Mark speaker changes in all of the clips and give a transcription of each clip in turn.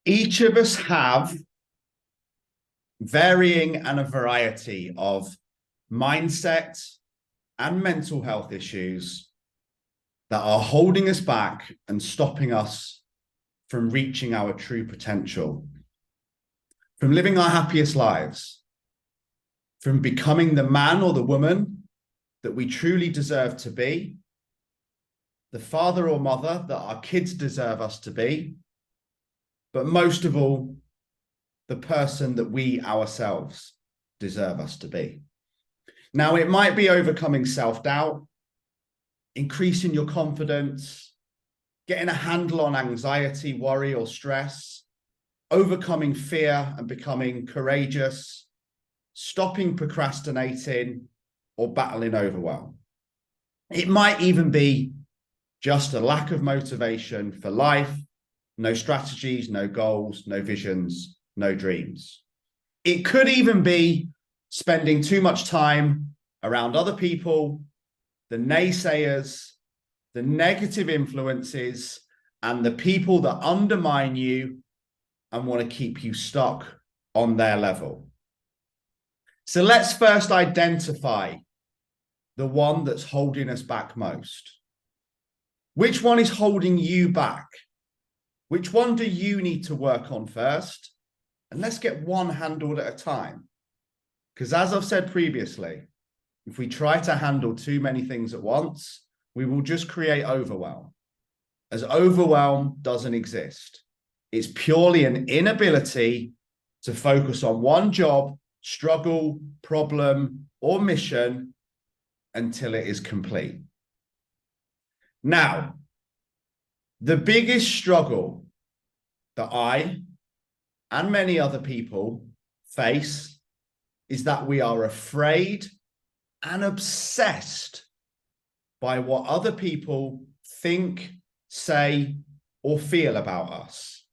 Speaker 1: Each of us have varying and a variety of mindset and mental health issues that are holding us back and stopping us from reaching our true potential, from living our happiest lives, from becoming the man or the woman that we truly deserve to be, the father or mother that our kids deserve us to be, but most of all, the person that we ourselves deserve us to be. Now, it might be overcoming self-doubt, increasing your confidence, getting a handle on anxiety, worry, or stress, overcoming fear and becoming courageous, stopping procrastinating, or battling overwhelm. It might even be just a lack of motivation for life, no strategies, no goals, no visions, no dreams. It could even be spending too much time around other people, the naysayers, the negative influences, and the people that undermine you and want to keep you stuck on their level. So let's first identify the one that's holding us back most. Which one is holding you back? Which one do you need to work on first? And let's get one handled at a time. Because as I've said previously, if we try to handle too many things at once, we will just create overwhelm. As overwhelm doesn't exist. It's purely an inability to focus on one job, struggle, problem, or mission until it is complete. Now, the biggest struggle that I and many other people face is that we are afraid and obsessed by what other people think, say, or feel about us.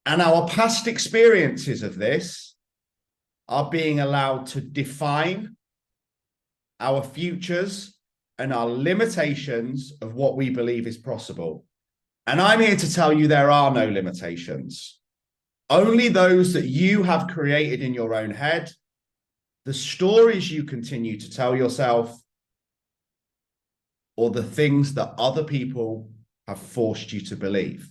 Speaker 1: And our past experiences of this are being allowed to define our futures and our limitations of what we believe is possible. And I'm here to tell you there are no limitations. Only those that you have created in your own head, the stories you continue to tell yourself, or the things that other people have forced you to believe.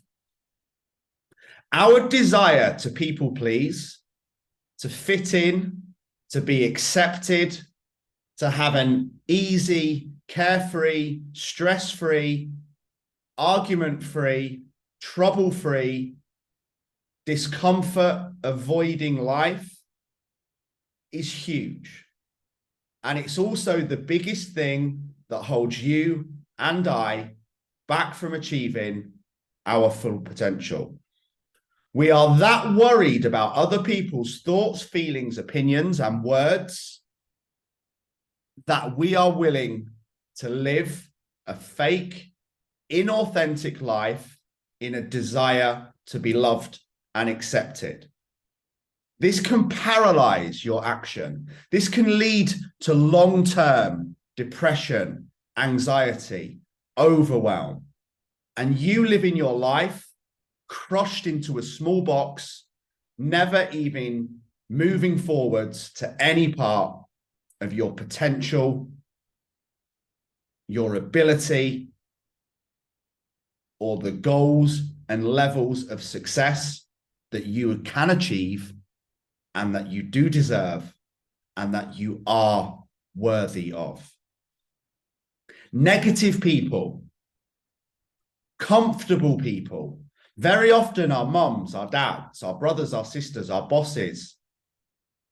Speaker 1: Our desire to people please, to fit in, to be accepted, to have an easy, carefree, stress-free, argument-free, trouble-free, discomfort-avoiding life is huge. And it's also the biggest thing that holds you and I back from achieving our full potential. We are that worried about other people's thoughts, feelings, opinions, and words that we are willing to live a fake, inauthentic life in a desire to be loved and accepted. This can paralyze your action. This can lead to long-term depression, anxiety, overwhelm, and you living your life crushed into a small box, never even moving forwards to any part of your potential, your ability, or the goals and levels of success that you can achieve and that you do deserve and that you are worthy of. Negative people, comfortable people, very often our mums, our dads, our brothers, our sisters, our bosses,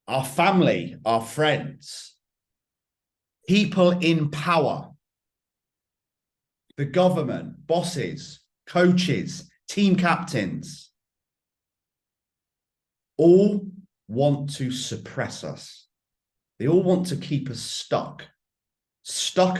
Speaker 1: our family, our friends, people in power, the government, bosses, coaches, team captains, all want to suppress us. They all want to keep us stuck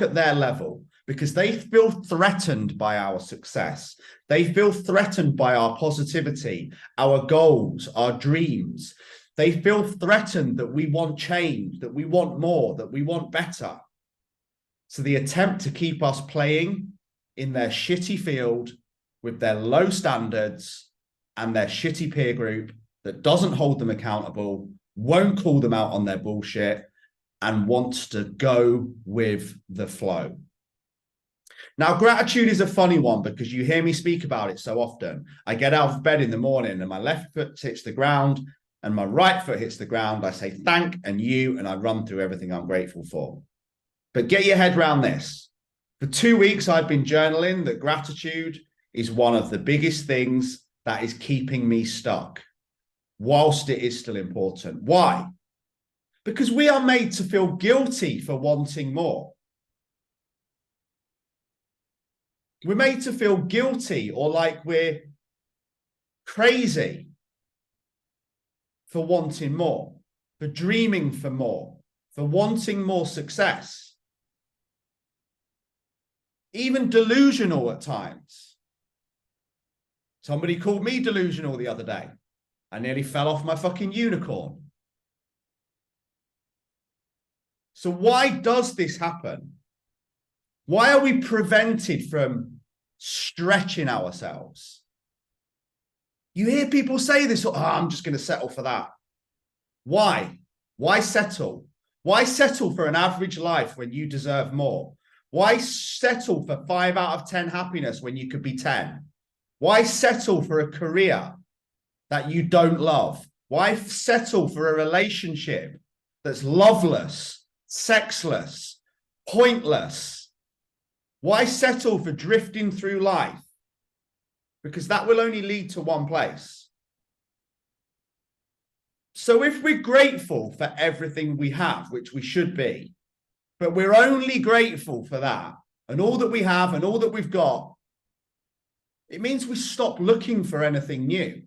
Speaker 1: at their level, because they feel threatened by our success. They feel threatened by our positivity, our goals, our dreams. They feel threatened that we want change, that we want more, that we want better. So the attempt to keep us playing in their shitty field with their low standards and their shitty peer group that doesn't hold them accountable, won't call them out on their bullshit, and wants to go with the flow. Now, gratitude is a funny one because you hear me speak about it so often. I get out of bed in the morning and my left foot hits the ground and my right foot hits the ground. I say thank and you, and I run through everything I'm grateful for. But get your head around this. For 2 weeks, I've been journaling that gratitude is one of the biggest things that is keeping me stuck, whilst it is still important. Why? Because we are made to feel guilty for wanting more. We're made to feel guilty or like we're crazy for wanting more, for dreaming for more, for wanting more success. Even delusional at times. Somebody called me delusional the other day. I nearly fell off my fucking unicorn. So why does this happen? Why are we prevented from stretching ourselves? You hear people say this, oh, I'm just going to settle for that. Why? Why settle? Why settle for an average life when you deserve more? Why settle for 5 out of 10 happiness when you could be 10? Why settle for a career that you don't love? Why settle for a relationship that's loveless, sexless, pointless? Why settle for drifting through life? Because that will only lead to one place. So if we're grateful for everything we have, which we should be, but we're only grateful for that and all that we have and all that we've got, it means we stop looking for anything new.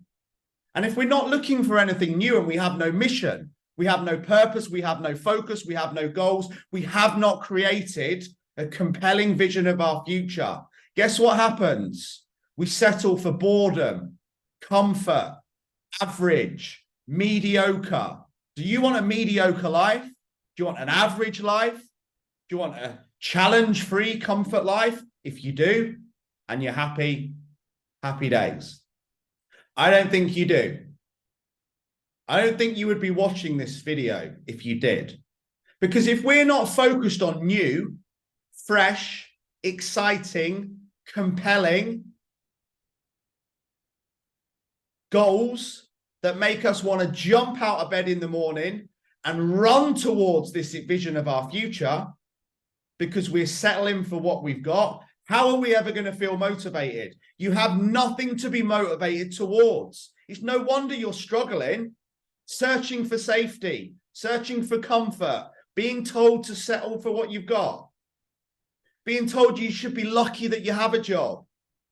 Speaker 1: And if we're not looking for anything new and we have no mission, we have no purpose, we have no focus, we have no goals, we have not created a compelling vision of our future, guess what happens? We settle for boredom, comfort, average, mediocre. Do you want a mediocre life? Do you want an average life? Do you want a challenge-free comfort life? If you do, and you're happy, happy days. I don't think you do. I don't think you would be watching this video if you did. Because if we're not focused on new, fresh, exciting, compelling goals that make us want to jump out of bed in the morning and run towards this vision of our future because we're settling for what we've got, how are we ever going to feel motivated? You have nothing to be motivated towards. It's no wonder you're struggling, searching for safety, searching for comfort, being told to settle for what you've got, being told you should be lucky that you have a job.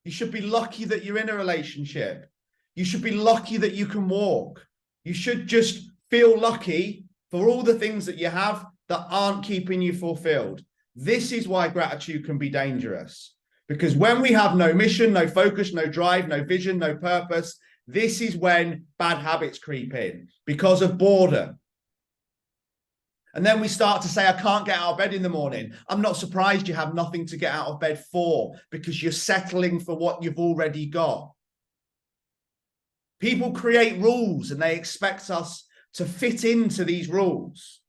Speaker 1: You should be lucky that you're in a relationship. You should be lucky that you can walk. You should just feel lucky for all the things that you have that aren't keeping you fulfilled. This is why gratitude can be dangerous. Because when we have no mission, no focus, no drive, no vision, no purpose, this is when bad habits creep in because of boredom. And then we start to say, I can't get out of bed in the morning. I'm not surprised you have nothing to get out of bed for because you're settling for what you've already got. People create rules and they expect us to fit into these rules,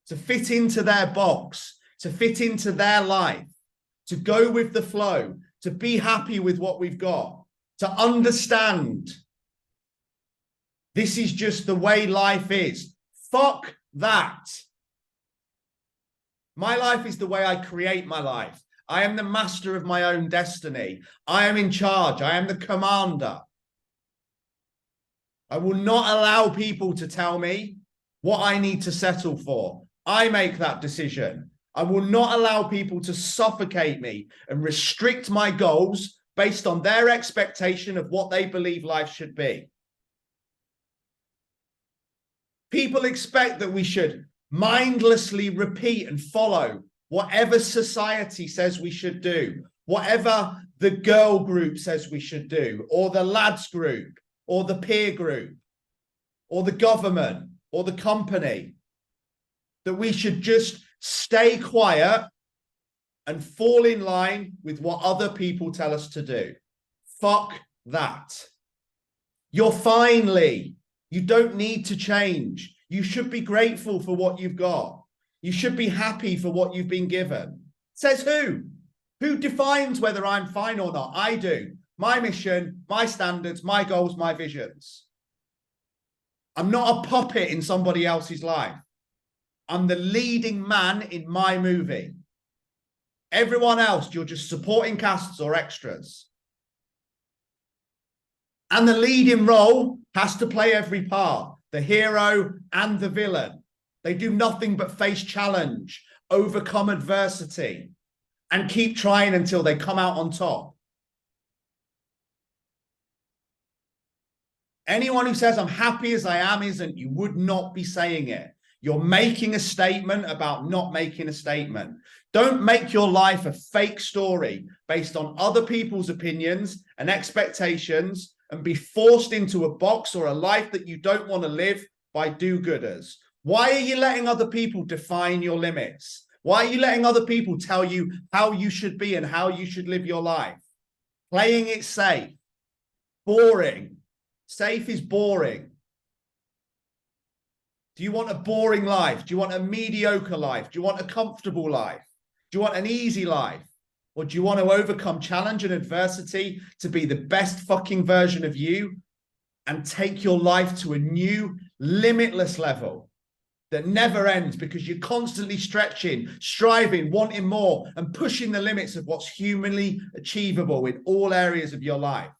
Speaker 1: to fit into their box, to fit into their life, to go with the flow, to be happy with what we've got, to understand this is just the way life is. Fuck that. My life is the way I create my life. I am the master of my own destiny. I am in charge. I am the commander. I will not allow people to tell me what I need to settle for. I make that decision. I will not allow people to suffocate me and restrict my goals based on their expectation of what they believe life should be. People expect that we should mindlessly repeat and follow whatever society says we should do, whatever the girl group says we should do, or the lads group, or the peer group, or the government, or the company, that we should just stay quiet and fall in line with what other people tell us to do. Fuck that. You're fine, Lee. You don't need to change. You should be grateful for what you've got. You should be happy for what you've been given. Says who? Who defines whether I'm fine or not? I do. My mission, my standards, my goals, my visions. I'm not a puppet in somebody else's life. I'm the leading man in my movie. Everyone else, you're just supporting casts or extras. And the leading role has to play every part, the hero and the villain. They do nothing but face challenge, overcome adversity, and keep trying until they come out on top. Anyone who says I'm happy as I am isn't. You would not be saying it. You're making a statement about not making a statement. Don't make your life a fake story based on other people's opinions and expectations and be forced into a box or a life that you don't want to live by do-gooders. Why are you letting other people define your limits? Why are you letting other people tell you how you should be and how you should live your life? Playing it safe. Boring. Safe is boring. Do you want a boring life? Do you want a mediocre life? Do you want a comfortable life? Do you want an easy life? Or do you want to overcome challenge and adversity to be the best fucking version of you and take your life to a new, limitless level that never ends because you're constantly stretching, striving, wanting more, and pushing the limits of what's humanly achievable in all areas of your life?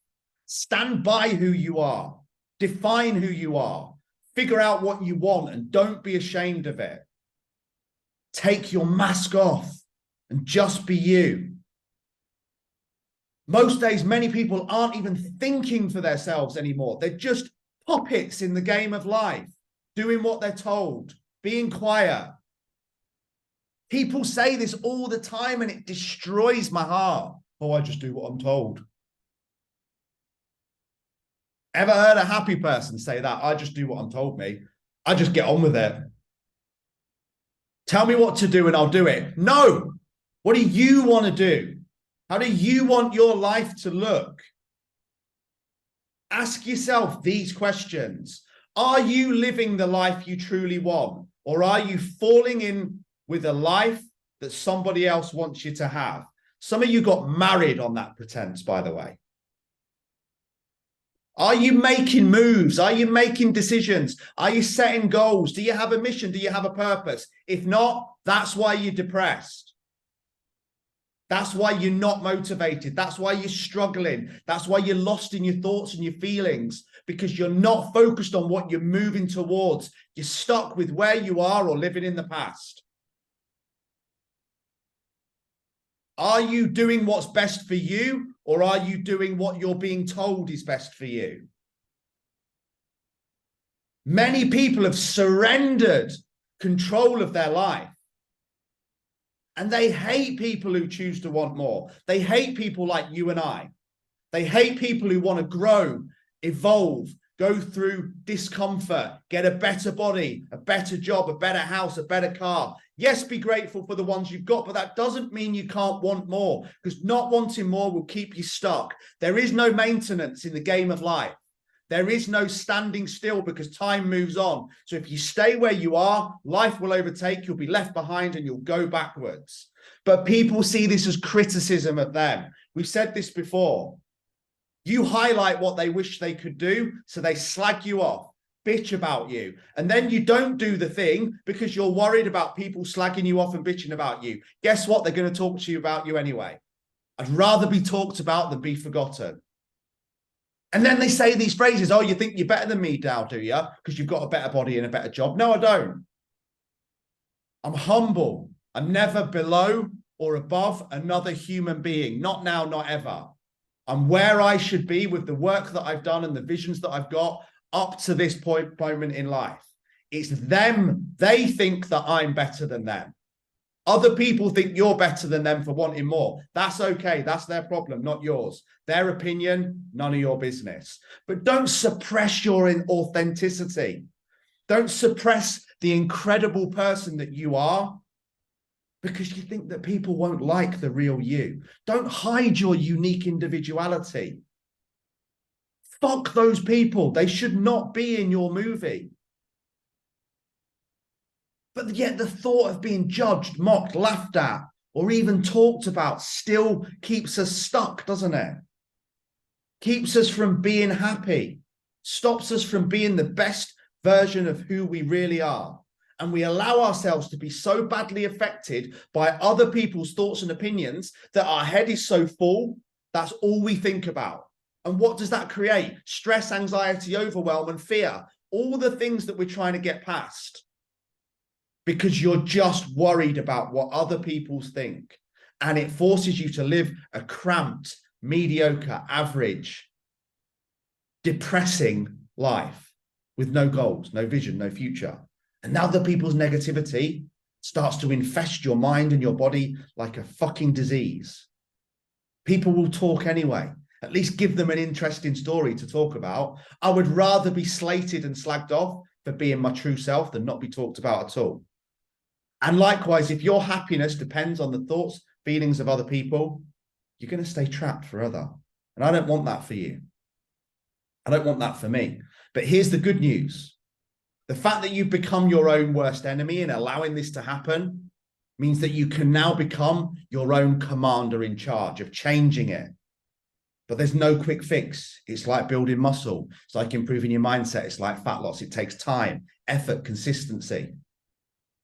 Speaker 1: Stand by who you are. Define who you are. Figure out what you want and don't be ashamed of it. Take your mask off and just be you. Most days, many people aren't even thinking for themselves anymore. They're just puppets in the game of life, doing what they're told, being quiet. People say this all the time and it destroys my heart. Oh, I just do what I'm told. Ever heard a happy person say that? I just do what I'm told, me. I just get on with it. Tell me what to do and I'll do it. No. What do you want to do? How do you want your life to look? Ask yourself these questions. Are you living the life you truly want? Or are you falling in with a life that somebody else wants you to have? Some of you got married on that pretense, by the way. Are you making moves? Are you making decisions? Are you setting goals? Do you have a mission? Do you have a purpose? If not, that's why you're depressed. That's why you're not motivated. That's why you're struggling. That's why you're lost in your thoughts and your feelings, because you're not focused on what you're moving towards. You're stuck with where you are or living in the past. Are you doing what's best for you, or are you doing what you're being told is best for you? Many people have surrendered control of their life. And they hate people who choose to want more. They hate people like you and I. They hate people who want to grow, evolve, go through discomfort, get a better body, a better job, a better house, a better car. Yes, be grateful for the ones you've got, but that doesn't mean you can't want more, because not wanting more will keep you stuck. There is no maintenance in the game of life. There is no standing still because time moves on. So if you stay where you are, life will overtake, you'll be left behind and you'll go backwards. But people see this as criticism of them. We've said this before. You highlight what they wish they could do, so they slag you off, bitch about you. And then you don't do the thing because you're worried about people slagging you off and bitching about you. Guess what? They're going to talk to you about you anyway. I'd rather be talked about than be forgotten. And then they say these phrases, oh, you think you're better than me, Dow, do you? Because you've got a better body and a better job. No, I don't. I'm humble. I'm never below or above another human being. Not now, not ever. I'm where I should be with the work that I've done and the visions that I've got up to this moment in life. It's them. They think that I'm better than them. Other people think you're better than them for wanting more. That's okay. That's their problem, not yours. Their opinion, none of your business. But don't suppress your authenticity. Don't suppress the incredible person that you are because you think that people won't like the real you. Don't hide your unique individuality. Fuck those people. They should not be in your movie. But yet the thought of being judged, mocked, laughed at, or even talked about still keeps us stuck, doesn't it? Keeps us from being happy, stops us from being the best version of who we really are. And we allow ourselves to be so badly affected by other people's thoughts and opinions that our head is so full, that's all we think about. And what does that create? Stress, anxiety, overwhelm, and fear. All the things that we're trying to get past. Because you're just worried about what other people think. And it forces you to live a cramped, mediocre, average, depressing life with no goals, no vision, no future. And other people's negativity starts to infest your mind and your body like a fucking disease. People will talk anyway. At least give them an interesting story to talk about. I would rather be slated and slagged off for being my true self than not be talked about at all. And likewise, if your happiness depends on the thoughts, feelings of other people, you're going to stay trapped forever. And I don't want that for you. I don't want that for me. But here's the good news. The fact that you've become your own worst enemy and allowing this to happen means that you can now become your own commander in charge of changing it. But there's no quick fix. It's like building muscle. It's like improving your mindset. It's like fat loss. It takes time, effort, consistency.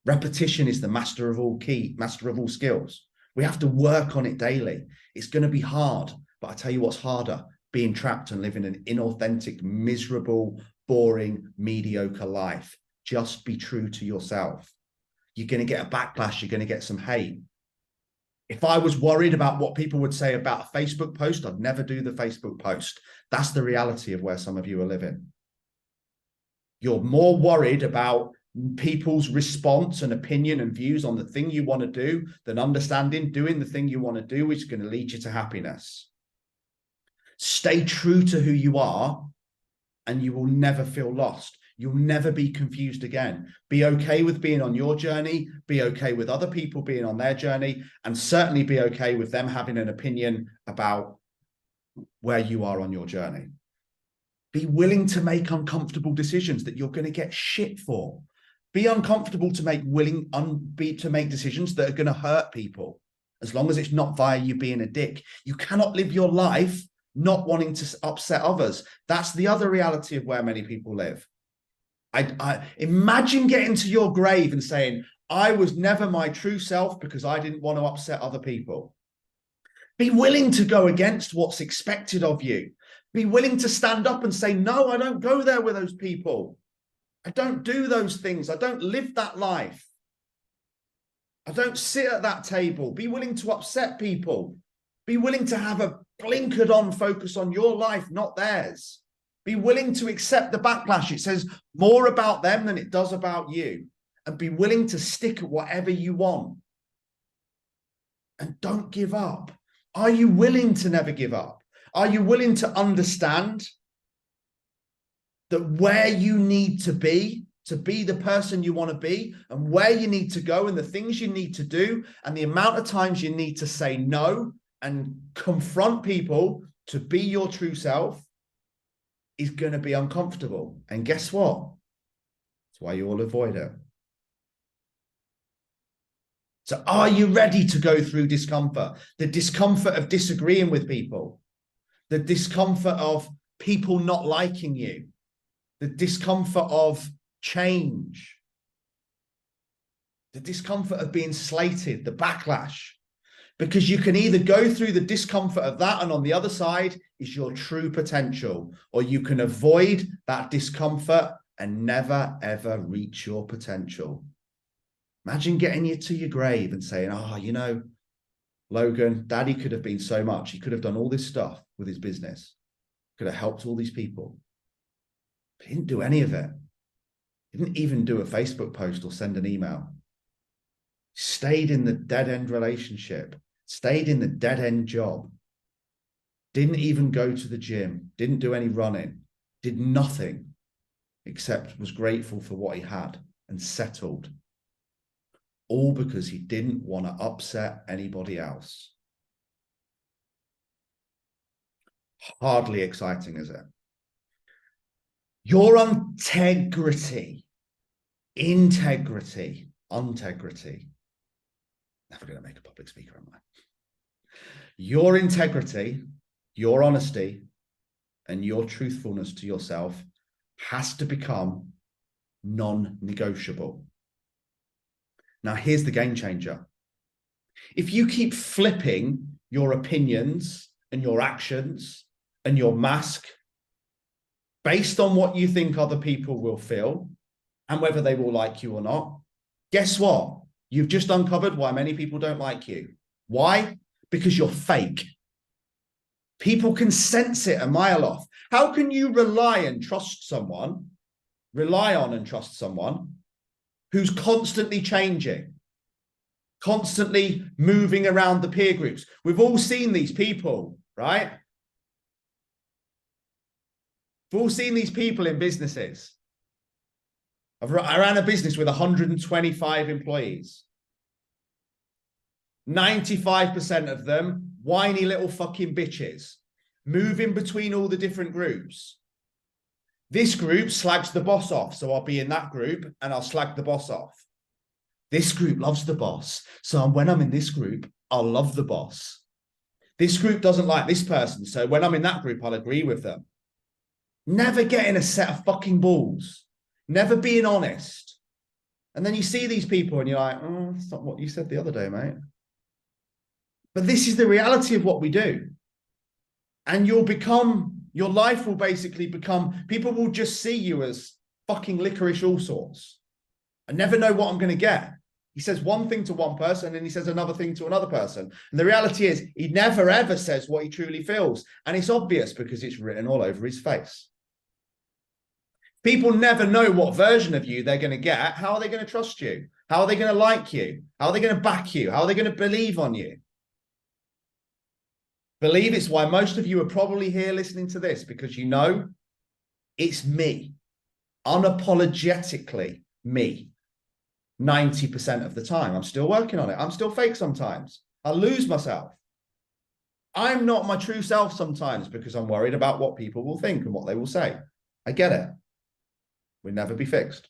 Speaker 1: Repetition is the master of all skills. We have to work on it daily. It's going to be hard, but I tell you what's harder, being trapped and living an inauthentic, miserable, boring, mediocre life. Just be true to yourself. You're going to get a backlash. You're going to get some hate. If I was worried about what people would say about a Facebook post, I'd never do the Facebook post. That's the reality of where some of you are living. You're more worried about people's response and opinion and views on the thing you want to do than understanding doing the thing you want to do, which is going to lead you to happiness. Stay true to who you are and you will never feel lost. You'll never be confused again. Be okay with being on your journey, be okay with other people being on their journey, and certainly be okay with them having an opinion about where you are on your journey. Be willing to make uncomfortable decisions that you're going to get shit for. Be uncomfortable to make decisions that are going to hurt people, as long as it's not via you being a dick. You cannot live your life not wanting to upset others. That's the other reality of where many people live. I imagine getting to your grave and saying, I was never my true self because I didn't want to upset other people. Be willing to go against what's expected of you. Be willing to stand up and say, no, I don't go there with those people. I don't do those things. I don't live that life. I don't sit at that table. Be willing to upset people. Be willing to have a blinkered on focus on your life, not theirs. Be willing to accept the backlash. It says more about them than it does about you. And be willing to stick at whatever you want. And don't give up. Are you willing to never give up? Are you willing to understand that where you need to be the person you want to be, and where you need to go, and the things you need to do, and the amount of times you need to say no and confront people to be your true self is going to be uncomfortable. And guess what? That's why you all avoid it. So are you ready to go through discomfort? The discomfort of disagreeing with people, the discomfort of people not liking you, the discomfort of change, the discomfort of being slated, the backlash. Because you can either go through the discomfort of that, and on the other side is your true potential, or you can avoid that discomfort and never, ever reach your potential. Imagine getting you to your grave and saying, oh, you know, Logan, Daddy could have been so much. He could have done all this stuff with his business. Could have helped all these people. But he didn't do any of it. He didn't even do a Facebook post or send an email. He stayed in the dead-end relationship. Stayed in the dead-end job, didn't even go to the gym, didn't do any running, did nothing except was grateful for what he had and settled. All because he didn't want to upset anybody else. Hardly exciting, is it? Your integrity, integrity. Never going to make a public speaker, am I? Your integrity, your honesty, and your truthfulness to yourself has to become non-negotiable. Now, here's the game changer. If you keep flipping your opinions and your actions and your mask based on what you think other people will feel and whether they will like you or not, guess what? You've just uncovered why many people don't like you. Why? Because you're fake. People can sense it a mile off. How can you rely on and trust someone who's constantly changing, constantly moving around the peer groups? We've all seen these people, right? We've all seen these people in businesses. I ran a business with 125 employees. 95% of them, whiny little fucking bitches, moving between all the different groups. This group slags the boss off, so I'll be in that group and I'll slag the boss off. This group loves the boss, so when I'm in this group, I'll love the boss. This group doesn't like this person, so when I'm in that group, I'll agree with them. Never getting a set of fucking balls. Never being honest. And then you see these people and you're like, oh, that's not what you said the other day, mate. But this is the reality of what we do. And your life will basically become, people will just see you as fucking licorice all sorts. I never know what I'm going to get. He says one thing to one person and he says another thing to another person. And the reality is he never ever says what he truly feels. And it's obvious because it's written all over his face. People never know what version of you they're going to get. How are they going to trust you? How are they going to like you? How are they going to back you? How are they going to believe on you? Believe it's why most of you are probably here listening to this, because you know it's me, unapologetically me, 90% of the time. I'm still working on it. I'm still fake sometimes. I lose myself. I'm not my true self sometimes because I'm worried about what people will think and what they will say. I get it. We'll never be fixed.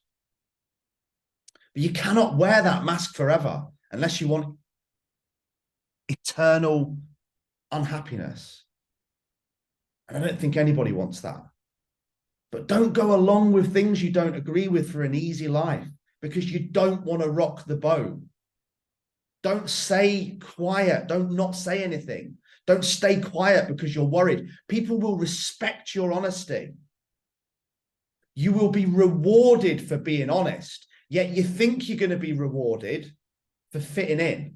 Speaker 1: But you cannot wear that mask forever unless you want eternal unhappiness. And I don't think anybody wants that. But don't go along with things you don't agree with for an easy life because you don't want to rock the boat. Don't stay quiet. Don't not say anything. Don't stay quiet because you're worried. People will respect your honesty. You will be rewarded for being honest, yet you think you're going to be rewarded for fitting in,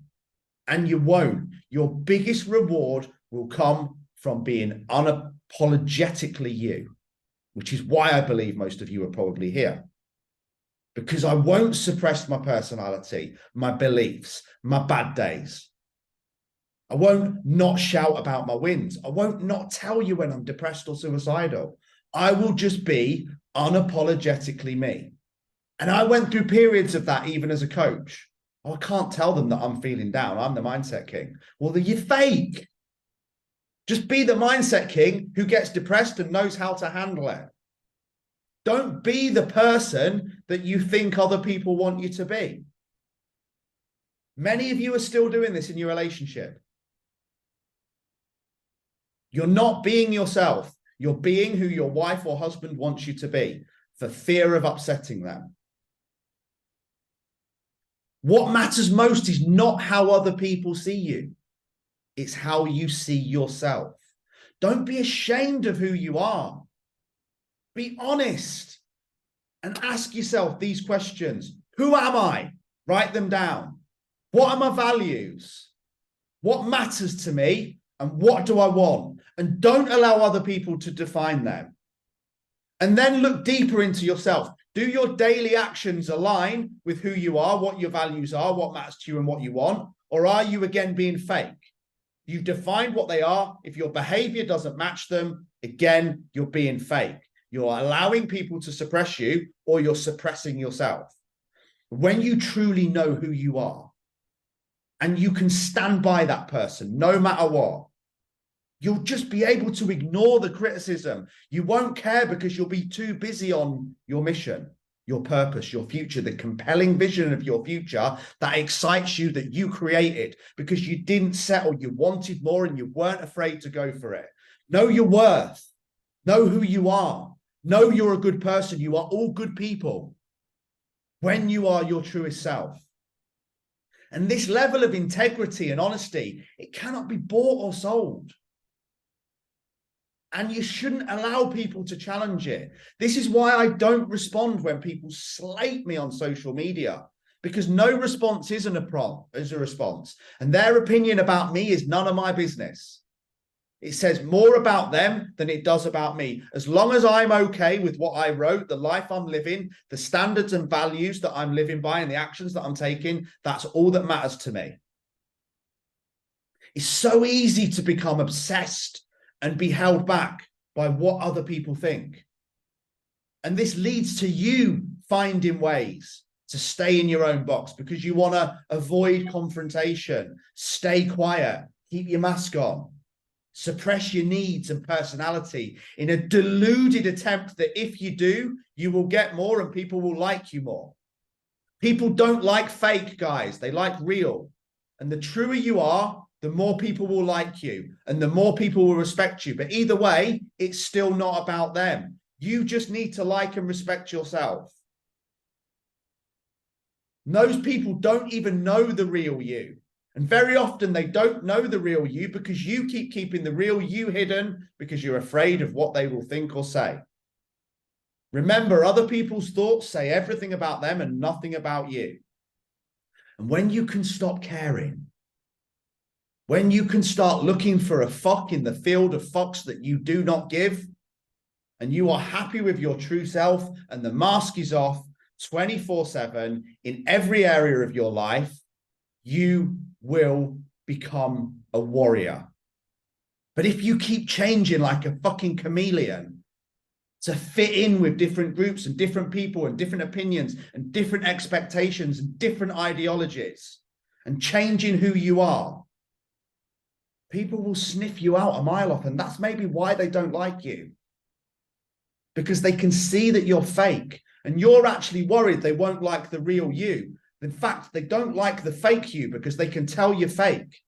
Speaker 1: and you won't. Your biggest reward will come from being unapologetically you, which is why I believe most of you are probably here. Because I won't suppress my personality, my beliefs, my bad days. I won't not shout about my wins. I won't not tell you when I'm depressed or suicidal. I will just be unapologetically me. And I went through periods of that even as a coach. Oh, I can't tell them that I'm feeling down. I'm the mindset king. Well, you're fake. Just be the mindset king who gets depressed and knows how to handle it. Don't be the person that you think other people want you to be. Many of you are still doing this in your relationship. You're not being yourself. You're being who your wife or husband wants you to be for fear of upsetting them. What matters most is not how other people see you. It's how you see yourself. Don't be ashamed of who you are. Be honest and ask yourself these questions. Who am I? Write them down. What are my values? What matters to me? And what do I want? And don't allow other people to define them. And then look deeper into yourself. Do your daily actions align with who you are, what your values are, what matters to you and what you want? Or are you again being fake? You've defined what they are. If your behavior doesn't match them, again, you're being fake. You're allowing people to suppress you or you're suppressing yourself. When you truly know who you are and you can stand by that person no matter what, You'll just be able to ignore the criticism. You won't care because you'll be too busy on your mission, your purpose, your future, the compelling vision of your future that excites you, that you created because you didn't settle. You wanted more and you weren't afraid to go for it. Know your worth. Know who you are. Know you're a good person. You are all good people when you are your truest self. And this level of integrity and honesty, it cannot be bought or sold. And you shouldn't allow people to challenge it. This is why I don't respond when people slate me on social media, because no response is a response. And their opinion about me is none of my business. It says more about them than it does about me. As long as I'm okay with what I wrote, the life I'm living, the standards and values that I'm living by, and the actions that I'm taking, that's all that matters to me. It's so easy to become obsessed and be held back by what other people think. And this leads to you finding ways to stay in your own box because you want to avoid confrontation, stay quiet, keep your mask on, suppress your needs and personality in a deluded attempt that if you do, you will get more and people will like you more. People don't like fake, guys. They like real. And the truer you are, the more people will like you and the more people will respect you. But either way, it's still not about them. You just need to like and respect yourself. Those people don't even know the real you. And very often they don't know the real you because you keep keeping the real you hidden because you're afraid of what they will think or say. Remember, other people's thoughts say everything about them and nothing about you. And when you can stop caring, when you can start looking for a fuck in the field of fucks that you do not give, and you are happy with your true self and the mask is off 24/7 in every area of your life, you will become a warrior. But if you keep changing like a fucking chameleon to fit in with different groups and different people and different opinions and different expectations and different ideologies and changing who you are, people will sniff you out a mile off. And that's maybe why they don't like you. Because they can see that you're fake and you're actually worried they won't like the real you. In fact, they don't like the fake you because they can tell you're fake.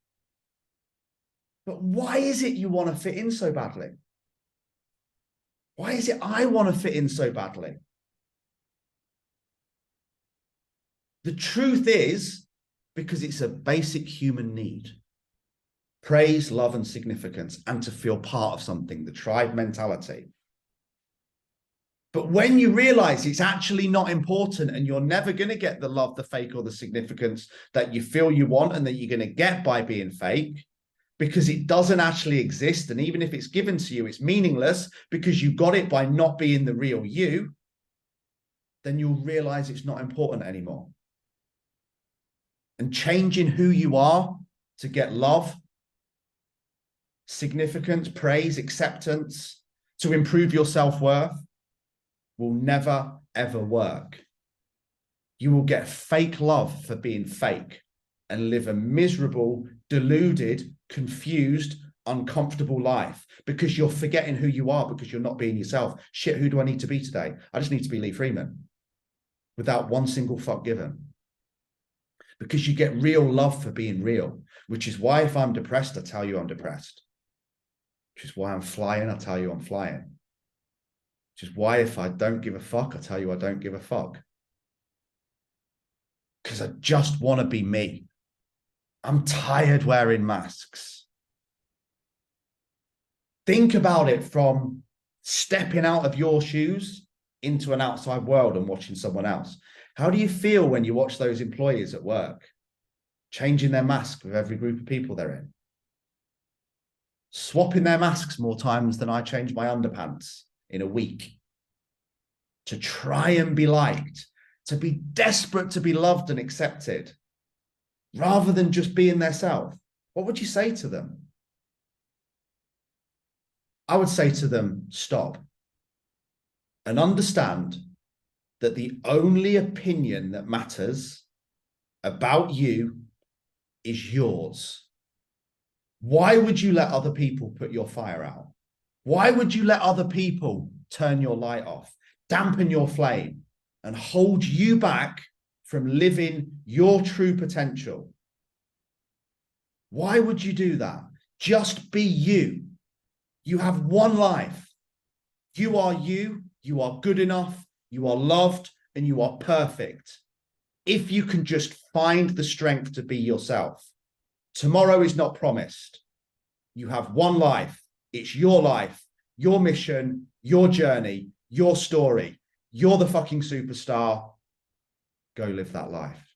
Speaker 1: But why is it you want to fit in so badly? Why is it I want to fit in so badly? The truth is because it's a basic human need. Praise, love, and significance, and to feel part of something, the tribe mentality. But when you realize it's actually not important and you're never going to get the love, the fake, or the significance that you feel you want and that you're going to get by being fake, because it doesn't actually exist. And even if it's given to you, it's meaningless because you got it by not being the real you, then you'll realize it's not important anymore. And changing who you are to get love, significance, praise, acceptance, to improve your self-worth will never, ever work. You will get fake love for being fake and live a miserable, deluded, confused, uncomfortable life because you're forgetting who you are because you're not being yourself. Shit, who do I need to be today? I just need to be Lee Freeman without one single fuck given. Because you get real love for being real, which is why if I'm depressed, I tell you I'm depressed. Which is why I'm flying, I tell you I'm flying. Which is why if I don't give a fuck, I tell you I don't give a fuck. Because I just want to be me. I'm tired wearing masks. Think about it from stepping out of your shoes into an outside world and watching someone else. How do you feel when you watch those employees at work changing their mask with every group of people they're in? Swapping their masks more times than I change my underpants in a week to try and be liked, to be desperate to be loved and accepted, rather than just being their self. What would you say to them? I would say to them, stop and understand that the only opinion that matters about you is yours. Why would you let other people put your fire out? Why would you let other people turn your light off, dampen your flame, and hold you back from living your true potential? Why would you do that? Just be you. You have one life. You are you. You are good enough. You are loved and you are perfect. If you can just find the strength to be yourself. Tomorrow is not promised. You have one life. It's your life, your mission, your journey, your story. You're the fucking superstar. Go live that life.